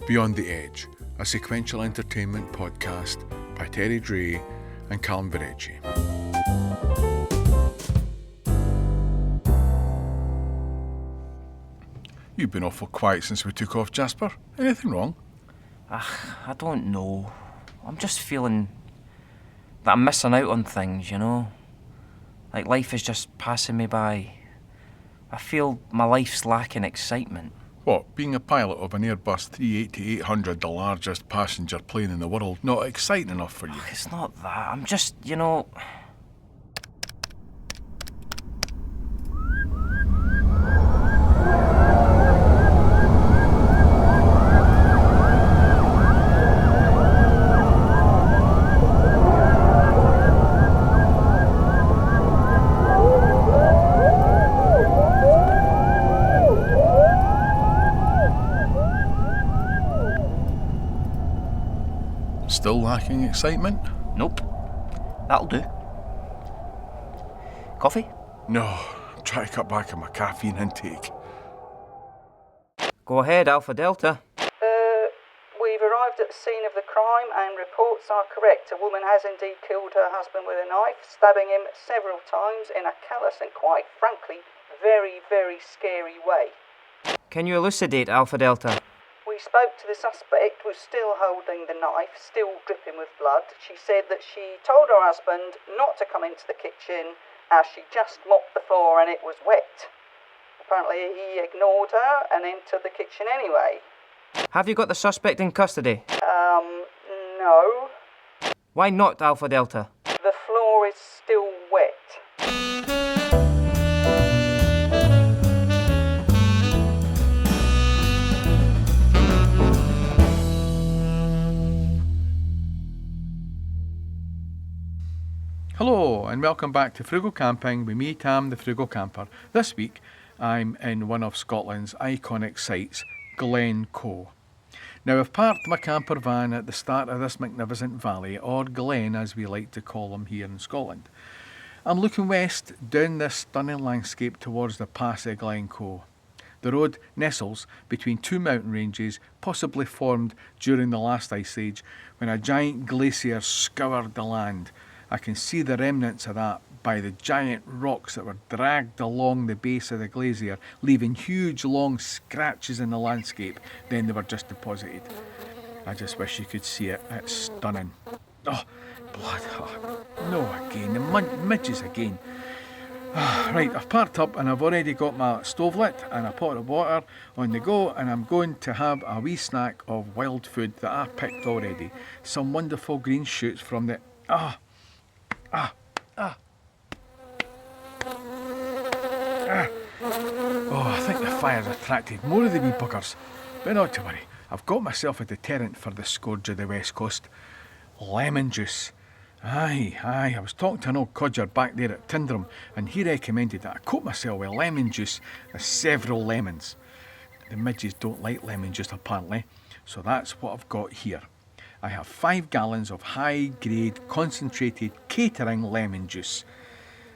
Beyond the Edge, a sequential entertainment podcast by Dray and Calum Verrecchia. You've been awful quiet since we took off, Jasper. Anything wrong? I don't know. I'm just feeling that I'm missing out on things, you know? Like life is just passing me by. I feel my life's lacking excitement. What, being a pilot of an Airbus 380-800, the largest passenger plane in the world, not exciting enough for you? It's not that. I'm just, you know... Still lacking excitement? Nope. That'll do. Coffee? No, I'm trying to cut back on my caffeine intake. Go ahead, Alpha Delta. We've arrived at the scene of the crime and reports are correct. A woman has indeed killed her husband with a knife, stabbing him several times in a callous and quite frankly, very, very scary way. Can you elucidate, Alpha Delta? We spoke to the suspect, who's still holding the knife, still dripping with blood. She said that she told her husband not to come into the kitchen as she just mopped the floor and it was wet. Apparently he ignored her and entered the kitchen anyway. Have you got the suspect in custody? No. Why not, Alpha Delta? The floor is still wet. Hello and welcome back to Frugal Camping with me, Tam the Frugal Camper. This week I'm in one of Scotland's iconic sites, Glencoe. Now I've parked my camper van at the start of this magnificent valley, or Glen as we like to call them here in Scotland. I'm looking west down this stunning landscape towards the pass of Glencoe. The road nestles between two mountain ranges, possibly formed during the last ice age when a giant glacier scoured the land. I can see the remnants of that by the giant rocks that were dragged along the base of the glacier, leaving huge long scratches in the landscape. Then they were just deposited. I just wish you could see it. It's stunning. Oh, blood. Oh, no, again. The midges again. Right, I've parked up and I've already got my stove lit and a pot of water on the go, and I'm going to have a wee snack of wild food that I picked already. Some wonderful green shoots from the... Oh, I think the fire's attracted more of the wee buggers. But not to worry, I've got myself a deterrent for the scourge of the West Coast. Lemon juice. Aye, I was talking to an old codger back there at Tyndrum, and he recommended that I coat myself with lemon juice with several lemons. The midges don't like lemon juice apparently, so that's what I've got here. I have 5 gallons of high-grade concentrated catering lemon juice,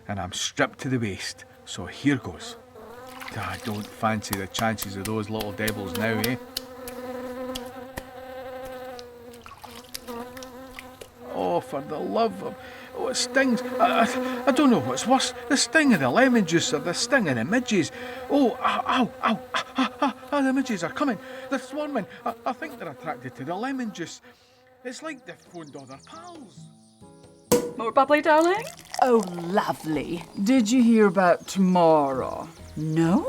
and I'm stripped to the waist, so here goes. I don't fancy the chances of those little devils now, eh? Oh, for the love of... Oh, it stings. I don't know what's worse, the sting of the lemon juice or the sting of the midges. Oh, ow, the midges are coming. They're swarming. I think they're attracted to the lemon juice. It's like they've phoned all their pals. More bubbly, darling? Oh, lovely. Did you hear about Tamara? No.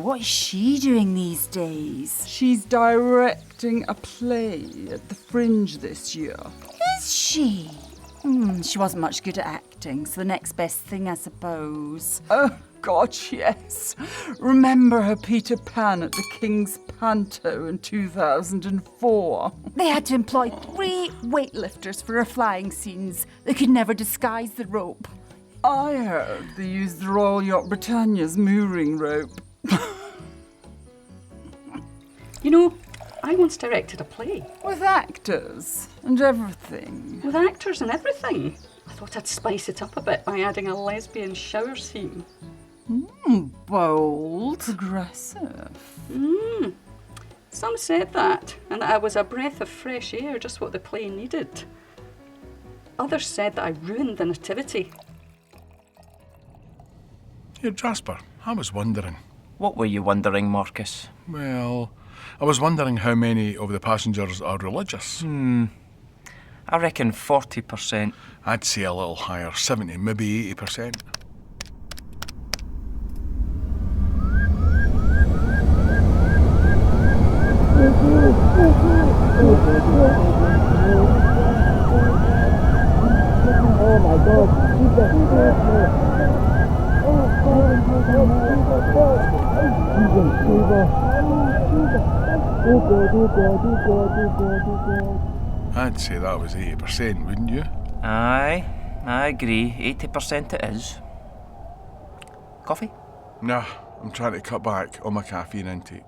What is she doing these days? She's directing a play at the Fringe this year. Is she? She wasn't much good at acting, so the next best thing, I suppose. Oh, God, yes. Remember her Peter Pan at the King's Panto in 2004? They had to employ 3 weightlifters for her flying scenes. They could never disguise the rope. I heard they used the Royal Yacht Britannia's mooring rope. You know, I once directed a play. With actors and everything. With actors and everything. I thought I'd spice it up a bit by adding a lesbian shower scene. Bold. Progressive. Some said that, and that I was a breath of fresh air, just what the play needed. Others said that I ruined the nativity. Here, Jasper, I was wondering. What were you wondering, Marcus? Well, I was wondering how many of the passengers are religious. I reckon 40%. I'd say a little higher, 70, maybe 80%. Oh my God, I'd say that was 80%, wouldn't you? Aye, I agree. 80% it is. Coffee? Nah, I'm trying to cut back on my caffeine intake.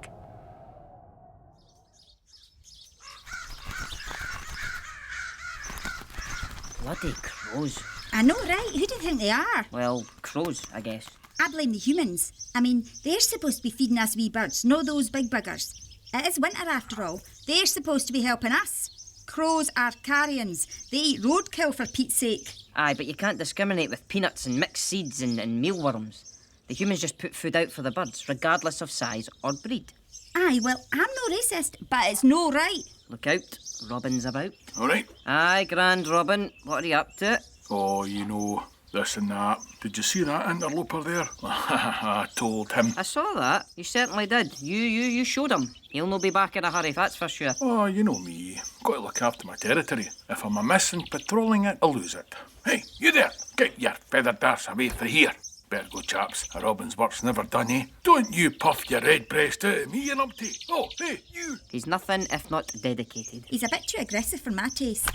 Bloody crows. I know, right? Who do you think they are? Well, crows, I guess. I blame the humans. I mean, they're supposed to be feeding us wee birds, not those big buggers. It is winter after all. They're supposed to be helping us. Crows are carrions. They eat roadkill for Pete's sake. Aye, but you can't discriminate with peanuts and mixed seeds and mealworms. The humans just put food out for the birds, regardless of size or breed. Aye, well, I'm no racist, but it's no right. Look out, Robin's about. All right. Aye, Grand Robin, what are you up to? Oh, you know, this and that. Did you see that interloper there? I told him. I saw that. You certainly did. You showed him. He'll no be back in a hurry, that's for sure. Oh, you know me. Got to look after my territory. If I'm amiss in patrolling it, I'll lose it. Hey, you there! Get your feathered arse away from here. Better go, chaps. A robin's work's never done, eh? Don't you puff your red breast out at me, you numpty. Oh, hey, you! He's nothing if not dedicated. He's a bit too aggressive for my taste.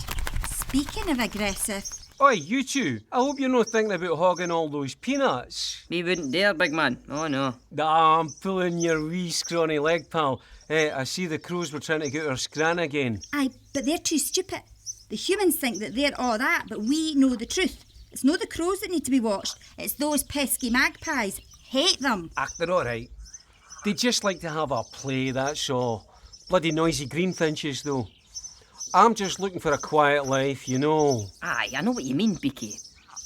Speaking of aggressive... Oi, you two. I hope you're not thinking about hogging all those peanuts. We wouldn't dare, big man. Oh, no. I'm pulling your wee scrawny leg, pal. I see the crows were trying to get our scran again. Aye, but they're too stupid. The humans think that they're all that, but we know the truth. It's not the crows that need to be watched. It's those pesky magpies. Hate them. They're all right. They just like to have a play, that's all. Bloody noisy greenfinches, though. I'm just looking for a quiet life, you know. Aye, I know what you mean, Beaky.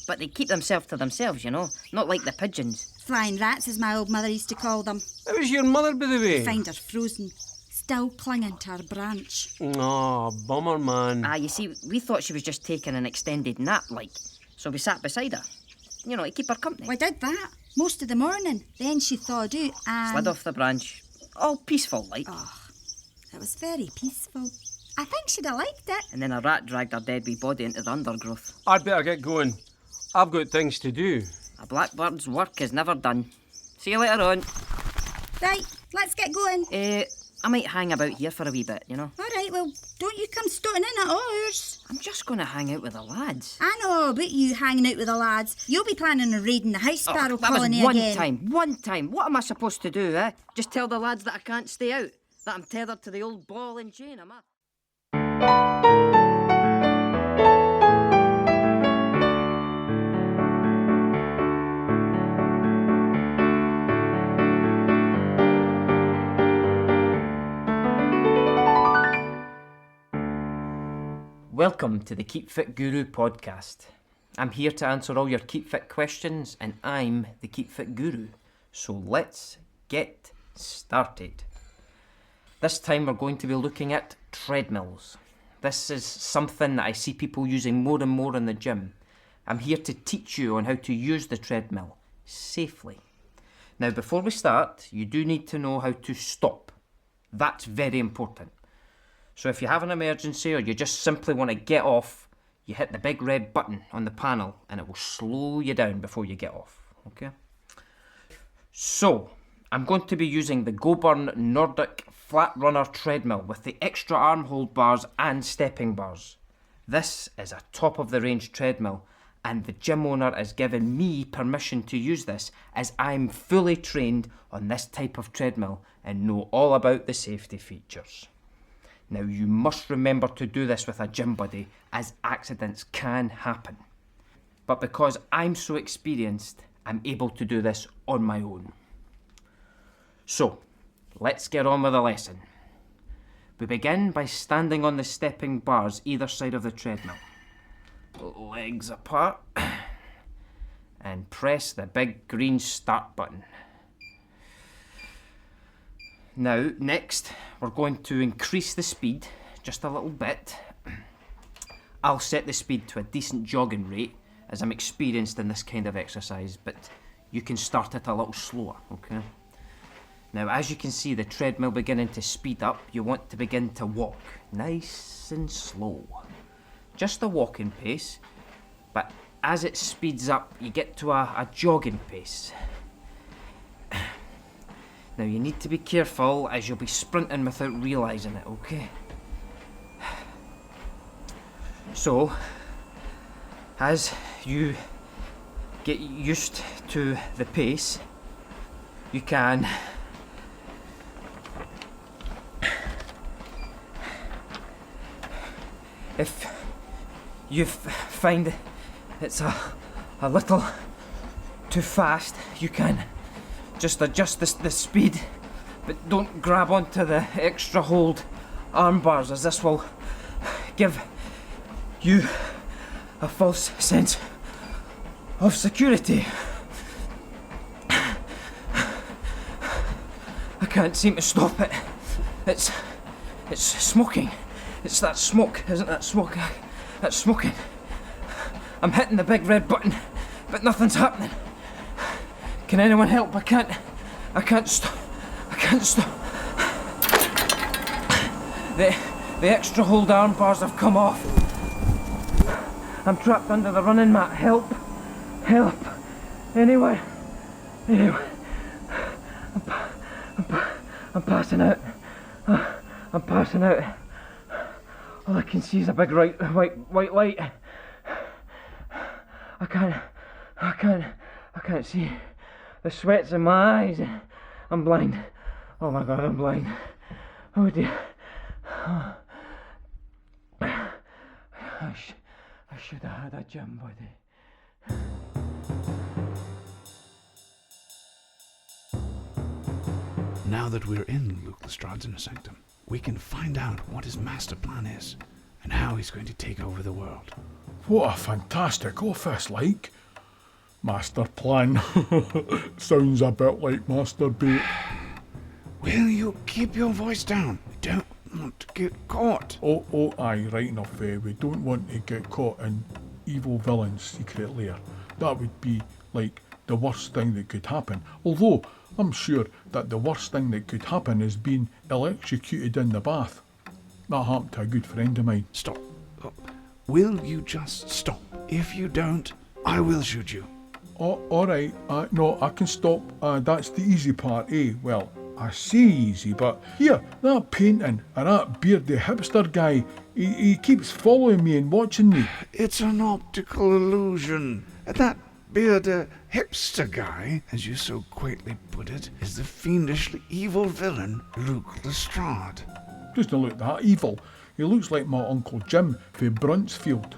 But they keep themselves to themselves, you know. Not like the pigeons. Flying rats, as my old mother used to call them. How was your mother, by the way? Find her frozen, still clinging to her branch. Oh, bummer, man. Ah, you see, we thought she was just taking an extended nap, like. So we sat beside her. You know, to keep her company. We did that most of the morning. Then she thawed out and... Slid off the branch. All peaceful, like. Oh, it was very peaceful. I think she'd have liked it. And then a rat dragged her dead wee body into the undergrowth. I'd better get going. I've got things to do. A blackbird's work is never done. See you later on. Right, let's get going. I might hang about here for a wee bit, you know. All right, well, don't you come stoating in at ours. I'm just going to hang out with the lads. I know about you hanging out with the lads. You'll be planning on raiding the house sparrow that colony was again. One time. What am I supposed to do, eh? Just tell the lads that I can't stay out? That I'm tethered to the old ball and chain, am I? Welcome to the Keep Fit Guru podcast. I'm here to answer all your Keep Fit questions, and I'm the Keep Fit Guru. So let's get started. This time we're going to be looking at treadmills. This is something that I see people using more and more in the gym. I'm here to teach you on how to use the treadmill safely. Now, before we start, you do need to know how to stop. That's very important. So if you have an emergency or you just simply want to get off, you hit the big red button on the panel and it will slow you down before you get off, okay? So, I'm going to be using the Goburn Nordic Flat Runner treadmill with the extra arm hold bars and stepping bars. This is a top of the range treadmill and the gym owner has given me permission to use this as I'm fully trained on this type of treadmill and know all about the safety features. Now you must remember to do this with a gym buddy as accidents can happen. But because I'm so experienced, I'm able to do this on my own. So, let's get on with the lesson. We begin by standing on the stepping bars either side of the treadmill. Legs apart. And press the big green start button. Now, next, we're going to increase the speed just a little bit. I'll set the speed to a decent jogging rate, as I'm experienced in this kind of exercise, but you can start it a little slower, okay? Now, as you can see the treadmill beginning to speed up, you want to begin to walk, nice and slow. Just a walking pace, but as it speeds up, you get to a jogging pace. Now, you need to be careful as you'll be sprinting without realising it, okay? So, as you get used to the pace, you can if you find it's a little too fast, you can just adjust the speed, but don't grab onto the extra hold arm bars, as this will give you a false sense of security. I can't seem to stop it. It's smoking. It's that smoke, isn't that smoke? That's smoking. I'm hitting the big red button, but nothing's happening. Can anyone help? I can't stop. I can't stop. The extra hold arm bars have come off. I'm trapped under the running mat. Help! Help! Anyone? I'm passing out. I'm passing out. All I can see is a big white light. I can't see. The sweat's in my eyes. I'm blind. Oh my God, I'm blind. Oh dear. I should have had a gym buddy. Now that we're in Luke Lestrade's inner sanctum, we can find out what his master plan is and how he's going to take over the world. What a fantastic office, like. Master plan. Sounds a bit like masturbate. Will you keep your voice down? We don't want to get caught. Oh, aye, right enough. We don't want to get caught in evil villain's secret lair. That would be, like, the worst thing that could happen. Although, I'm sure that the worst thing that could happen is being electrocuted in the bath. That happened to a good friend of mine. Stop. Oh, will you just stop? If you don't, I will shoot you. Oh, alright. No, I can stop. That's the easy part, eh? Well, I say easy, but here, that painting and that bearded hipster guy, he keeps following me and watching me. It's an optical illusion. That bearded hipster guy, as you so quaintly put it, is the fiendishly evil villain, Luke Lestrade. Doesn't look that evil. He looks like my Uncle Jim from Bruntsfield.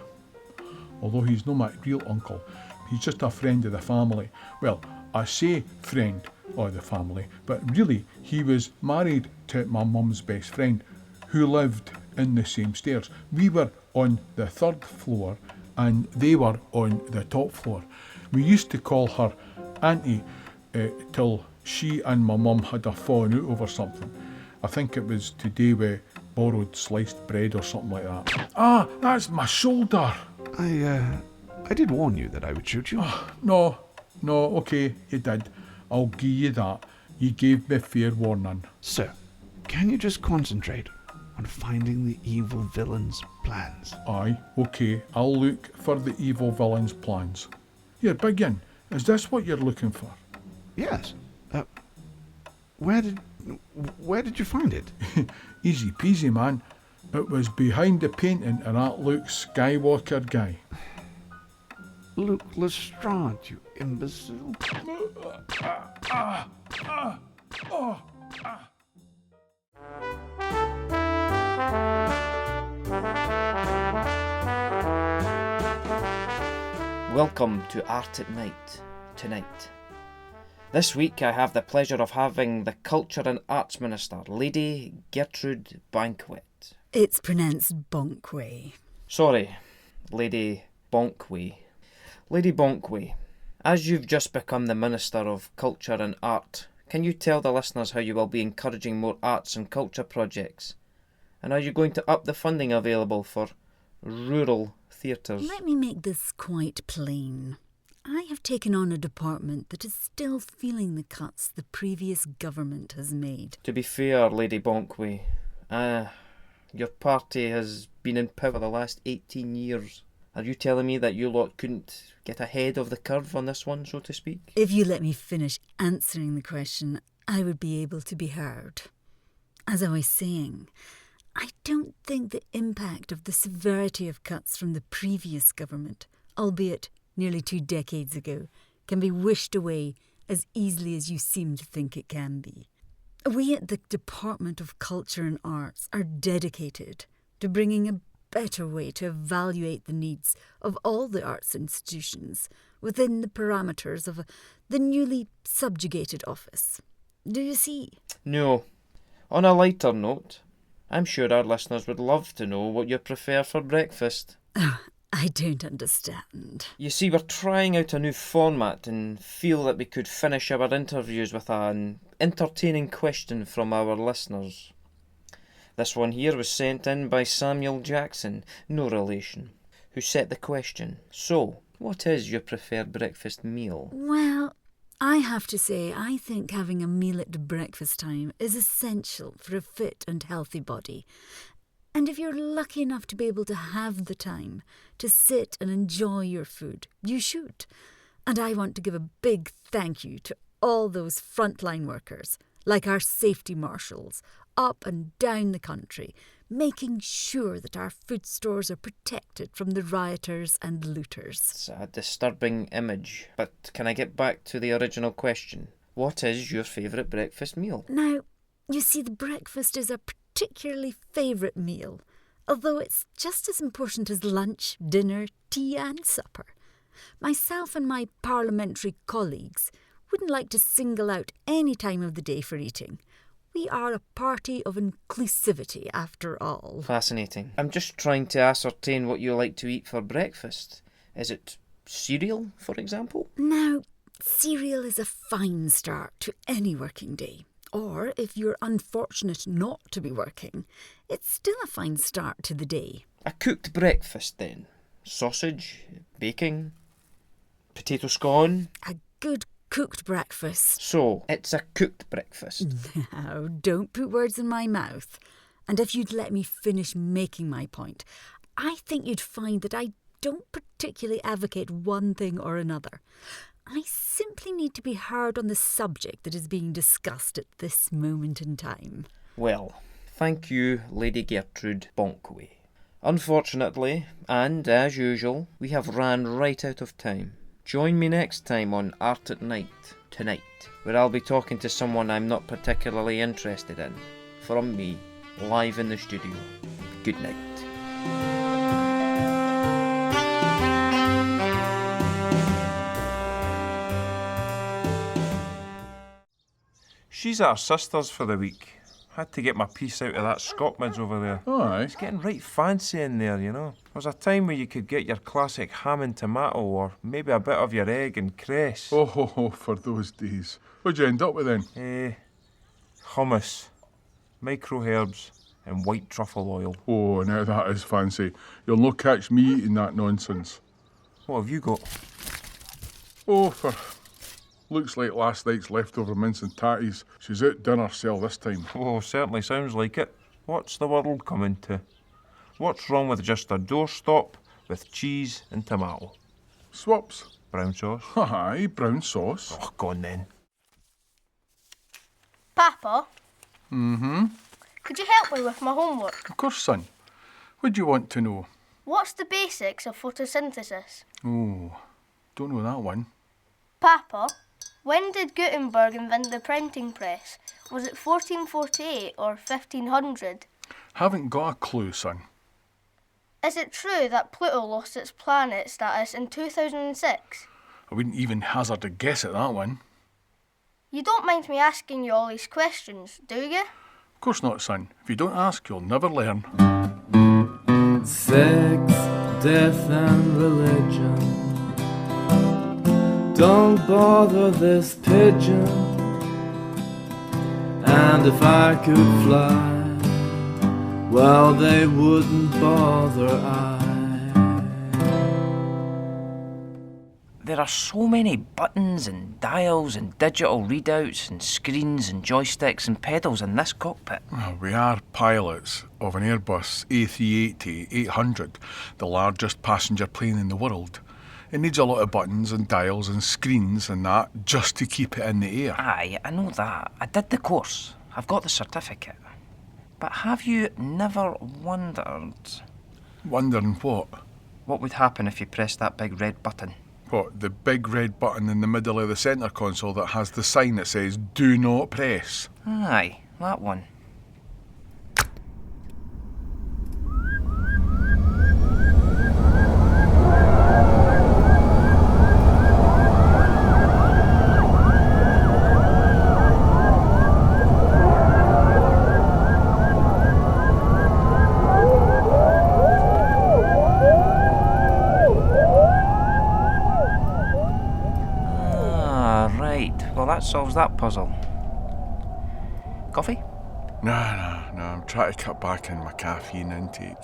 Although he's not my real uncle. He's just a friend of the family. Well, I say friend of the family, but really he was married to my mum's best friend, who lived in the same stairs. We were on the 3rd floor and they were on the top floor. We used to call her Auntie till she and my mum had a falling out over something. I think it was to do with borrowed sliced bread or something like that. Ah, that's my shoulder. I did warn you that I would shoot you. No, okay, you did. I'll give you that. You gave me fair warning. Sir, can you just concentrate on finding the evil villain's plans? Aye, okay, I'll look for the evil villain's plans. Here, Big Iain, is this what you're looking for? Yes. Where did you find it? Easy peasy, man. It was behind the painting of that Luke Skywalker guy. Luke Lestrade, you imbecile. Welcome to Art at Night, tonight. This week I have the pleasure of having the Culture and Arts Minister, Lady Gertrude Banquet. It's pronounced Bonkway. Sorry, Lady Bonkway. Lady Bonkway, as you've just become the Minister of Culture and Art, can you tell the listeners how you will be encouraging more arts and culture projects? And are you going to up the funding available for rural theatres? Let me make this quite plain. I have taken on a department that is still feeling the cuts the previous government has made. To be fair, Lady Bonkway, your party has been in power the last 18 years. Are you telling me that you lot couldn't get ahead of the curve on this one, so to speak? If you let me finish answering the question, I would be able to be heard. As I was saying, I don't think the impact of the severity of cuts from the previous government, albeit nearly 2 decades ago, can be wished away as easily as you seem to think it can be. We at the Department of Culture and Arts are dedicated to bringing a better way to evaluate the needs of all the arts institutions within the parameters of the newly subjugated office. Do you see? No. On a lighter note, I'm sure our listeners would love to know what you prefer for breakfast. Oh, I don't understand. You see, we're trying out a new format and feel that we could finish our interviews with an entertaining question from our listeners. This one here was sent in by Samuel Jackson, no relation, who set the question. So, what is your preferred breakfast meal? Well, I have to say, I think having a meal at breakfast time is essential for a fit and healthy body. And if you're lucky enough to be able to have the time to sit and enjoy your food, you should. And I want to give a big thank you to all those frontline workers, like our safety marshals, up and down the country, making sure that our food stores are protected from the rioters and looters. It's a disturbing image, but can I get back to the original question? What is your favourite breakfast meal? Now, you see, the breakfast is a particularly favourite meal, although it's just as important as lunch, dinner, tea and supper. Myself and my parliamentary colleagues wouldn't like to single out any time of the day for eating. We are a party of inclusivity, after all. Fascinating. I'm just trying to ascertain what you like to eat for breakfast. Is it cereal, for example? Now, cereal is a fine start to any working day. Or, if you're unfortunate not to be working, it's still a fine start to the day. A cooked breakfast, then? Sausage, bacon, potato scone? A good cooked breakfast. So, it's a cooked breakfast. Now, don't put words in my mouth. And if you'd let me finish making my point, I think you'd find that I don't particularly advocate one thing or another. I simply need to be heard on the subject that is being discussed at this moment in time. Well, thank you, Lady Gertrude Bonkway. Unfortunately, and as usual, we have ran right out of time. Join me next time on Art at Night, tonight, where I'll be talking to someone I'm not particularly interested in. From me, live in the studio. Good night. She's our sisters for the week. Had to get my piece out of that Scotsman's over there. Aye. It's getting right fancy in there, you know. There was a time where you could get your classic ham and tomato or maybe a bit of your egg and cress. Oh, for those days. What'd you end up with then? Hummus, micro herbs and white truffle oil. Oh, now that is fancy. You'll no catch me eating that nonsense. What have you got? Oh, looks like last night's leftover mince and tatties. She's out dinner sale this time. Oh, certainly sounds like it. What's the world coming to? What's wrong with just a doorstop with cheese and tomato? Swaps. Brown sauce? Aye, brown sauce. Oh, go on then. Papa? Mm-hmm. Could you help me with my homework? Of course, son. What do you want to know? What's the basics of photosynthesis? Oh, don't know that one. Papa, when did Gutenberg invent the printing press? Was it 1448 or 1500? Haven't got a clue, son. Is it true that Pluto lost its planet status in 2006? I wouldn't even hazard a guess at that one. You don't mind me asking you all these questions, do you? Of course not, son. If you don't ask, you'll never learn. Sex, death and religion. Don't bother this pigeon. And if I could fly, well, they wouldn't bother I. There are so many buttons and dials and digital readouts and screens and joysticks and pedals in this cockpit. Well, we are pilots of an Airbus A380-800, the largest passenger plane in the world. It needs a lot of buttons and dials and screens and that just to keep it in the air. Aye, I know that. I did the course. I've got the certificate. But have you never wondered... Wondering what? What would happen if you pressed that big red button? What, the big red button in the middle of the centre console that has the sign that says, "Do not press"? Aye, that one. Well, that solves that puzzle. Coffee? No, I'm trying to cut back on my caffeine intake.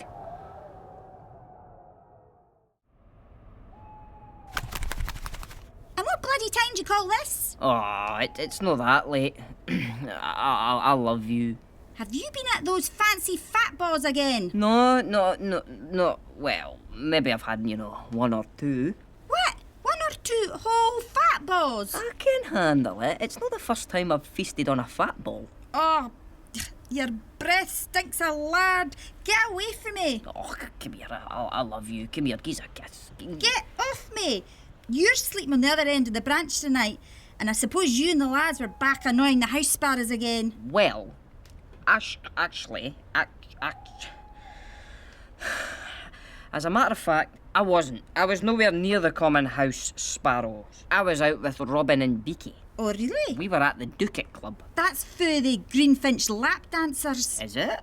And what bloody time do you call this? Oh, it's not that late. I love you. Have you been at those fancy fat balls again? No. Well, maybe I've had, one or two. What? 1 or 2 whole fat balls? I can handle it. It's not the first time I've feasted on a fat ball. Oh, your breath stinks of lard. Get away from me. Oh, come here. I love you. Come here, give us a kiss. Get off me. You're sleeping on the other end of the branch tonight, and I suppose you and the lads were back annoying the house sparrows again. Well, actually, as a matter of fact, I wasn't. I was nowhere near the common house sparrows. I was out with Robin and Beaky. Oh, really? We were at the Ducat Club. That's for the Greenfinch lap dancers. Is it?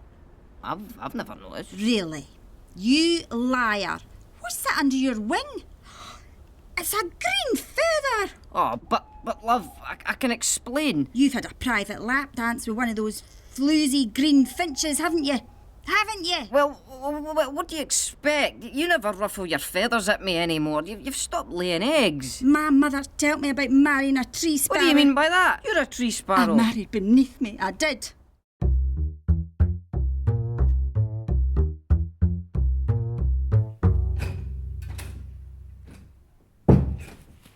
I've never noticed. Really? You liar. What's that under your wing? It's a green feather. Oh, but love, I can explain. You've had a private lap dance with one of those floozy green finches, haven't you? Haven't you? Well, what do you expect? You never ruffle your feathers at me anymore. You've stopped laying eggs. My mother told me about marrying a tree sparrow. What do you mean by that? You're a tree sparrow. I married beneath me, I did.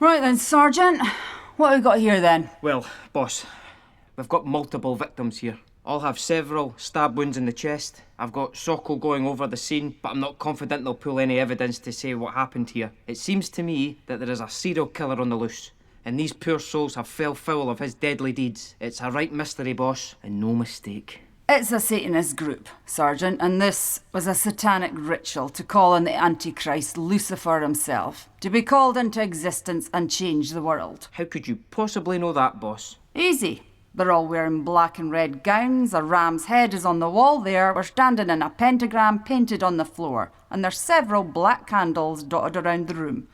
Right then, Sergeant. What have we got here then? Well, boss, we've got multiple victims here. All have several stab wounds in the chest. I've got Sokol going over the scene, but I'm not confident they'll pull any evidence to say what happened here. It seems to me that there is a serial killer on the loose, and these poor souls have fell foul of his deadly deeds. It's a right mystery, boss, and no mistake. It's a Satanist group, Sergeant, and this was a satanic ritual to call on the Antichrist, Lucifer himself, to be called into existence and change the world. How could you possibly know that, boss? Easy. They're all wearing black and red gowns, a ram's head is on the wall there, we're standing in a pentagram painted on the floor, and there's several black candles dotted around the room.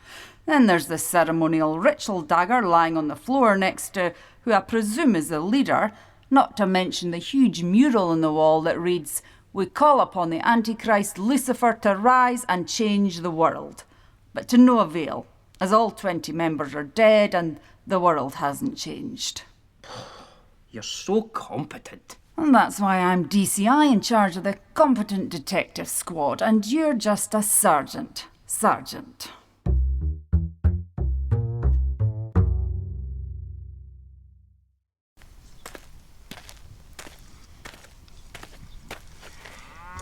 Then there's the ceremonial ritual dagger lying on the floor next to who I presume is the leader, not to mention the huge mural on the wall that reads, "We call upon the Antichrist Lucifer to rise and change the world." But to no avail, as all 20 members are dead and the world hasn't changed. You're so competent. And that's why I'm DCI in charge of the Competent Detective Squad, and you're just a sergeant. Sergeant.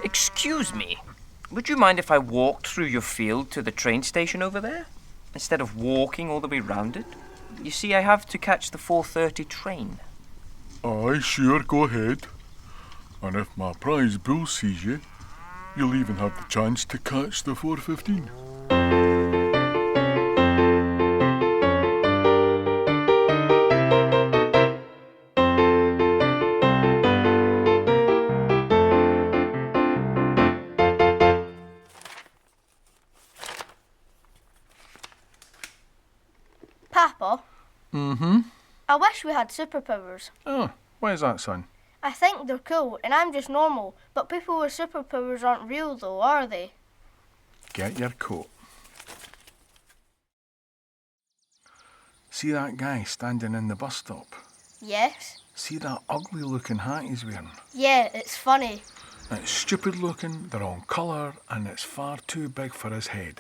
Excuse me, would you mind if I walked through your field to the train station over there, instead of walking all the way round it? You see, I have to catch the 4:30 train. Aye, sure, go ahead. And if my prize bull sees you, you'll even have the chance to catch the 4:15. I wish we had superpowers. Oh, why is that, son? I think they're cool, and I'm just normal, but people with superpowers aren't real though, are they? Get your coat. See that guy standing in the bus stop? Yes. See that ugly looking hat he's wearing? Yeah, it's funny. It's stupid looking, the wrong colour, and it's far too big for his head.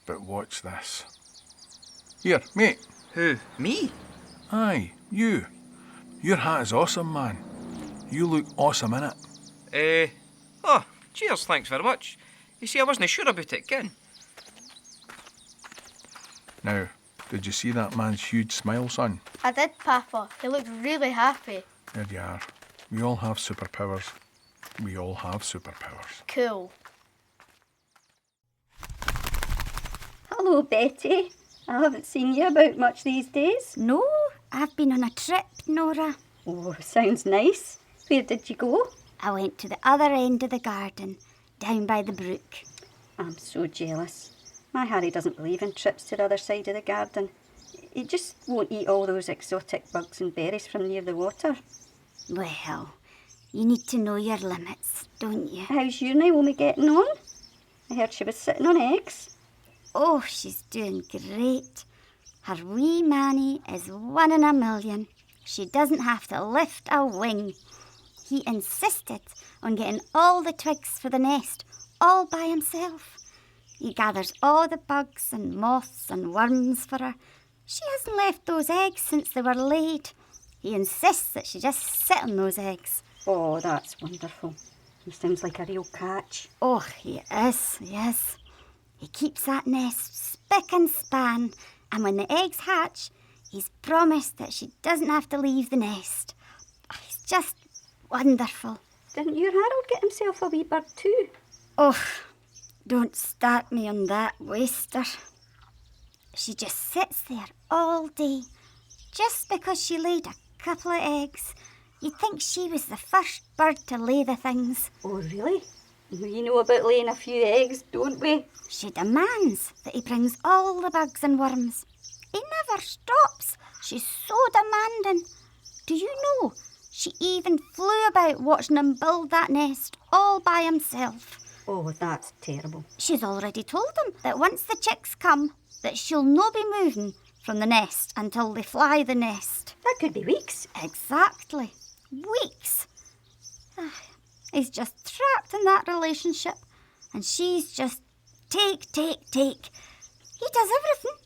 But watch this. Here, mate. Who? Me? Aye, you. Your hat is awesome, man. You look awesome in it. Oh, cheers, thanks very much. You see, I wasn't sure about it again. Now, did you see that man's huge smile, son? I did, Papa. He looked really happy. There you are. We all have superpowers. We all have superpowers. Cool. Hello, Betty. I haven't seen you about much these days. No, I've been on a trip, Nora. Oh, sounds nice. Where did you go? I went to the other end of the garden, down by the brook. I'm so jealous. My Harry doesn't believe in trips to the other side of the garden. He just won't eat all those exotic bugs and berries from near the water. Well, you need to know your limits, don't you? How's your Naomi getting on? I heard she was sitting on eggs. Oh, she's doing great. Her wee Manny is 1 in a million. She doesn't have to lift a wing. He insisted on getting all the twigs for the nest, all by himself. He gathers all the bugs and moths and worms for her. She hasn't left those eggs since they were laid. He insists that she just sit on those eggs. Oh, that's wonderful. He sounds like a real catch. Oh, he is, yes. He keeps that nest spick and span, and when the eggs hatch, he's promised that she doesn't have to leave the nest. Oh, he's just wonderful. Didn't your Harold get himself a wee bird too? Oh, don't start me on that waster. She just sits there all day, just because she laid a couple of eggs. You'd think she was the first bird to lay the things. Oh, really? We know about laying a few eggs, don't we? She demands that he brings all the bugs and worms. He never stops. She's so demanding. Do you know, she even flew about watching him build that nest all by himself. Oh, that's terrible. She's already told him that once the chicks come, that she'll no be moving from the nest until they fly the nest. That could be weeks. Exactly. Weeks. He's just trapped in that relationship, and she's just take. He does everything.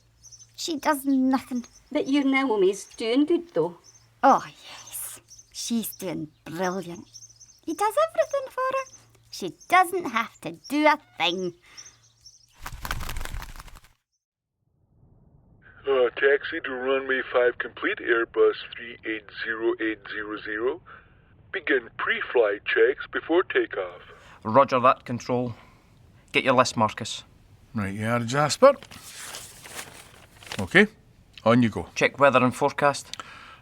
She does nothing. But your Naomi's doing good, though. Oh, yes. She's doing brilliant. He does everything for her. She doesn't have to do a thing. Taxi to runway 5 complete, Airbus 380800. Begin pre-flight checks before takeoff. Roger that, Control. Get your list, Marcus. Right you are, Jasper. OK, on you go. Check weather and forecast.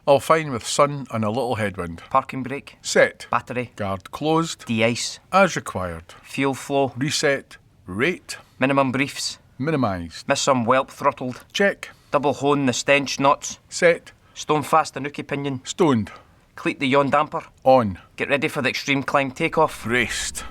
All fine with sun and a little headwind. Parking brake. Set. Battery. Guard closed. De-ice. As required. Fuel flow. Reset. Rate. Minimum briefs. Minimised. Miss some whelp throttled. Check. Double hone the stench knots. Set. Stone fast the nookie pinion. Stoned. Cleat the yaw damper. On. Get ready for the extreme climb takeoff. Braced.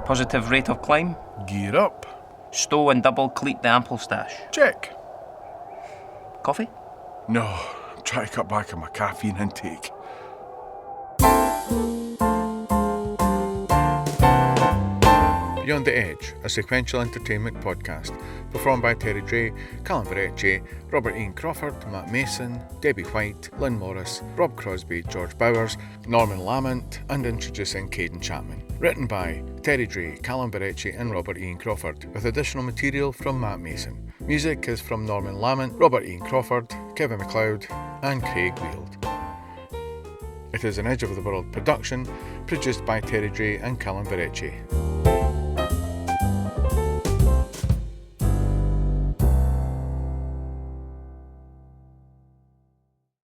Positive rate of climb. Gear up. Stow and double cleat the ample stash. Check. Coffee? No, try to cut back on my caffeine intake. Beyond the Edge, a sequential entertainment podcast, performed by Terry Dray, Calum Verrecchia, Robert Iain Crawford, Matt Mason, Debbie Whyte, Lynne Morris, Rob Crosby, George Bowers, Norman Lamont, and introducing Kaedon Chapman. Written by Terry Dray, Calum Verrecchia and Robert Iain Crawford, with additional material from Matt Mason. Music is from Norman Lamont, Robert Iain Crawford, Kevin Macleod, and Craig Weild. It is an Edge of the World production, produced by Terry Dray and Calum Verrecchia.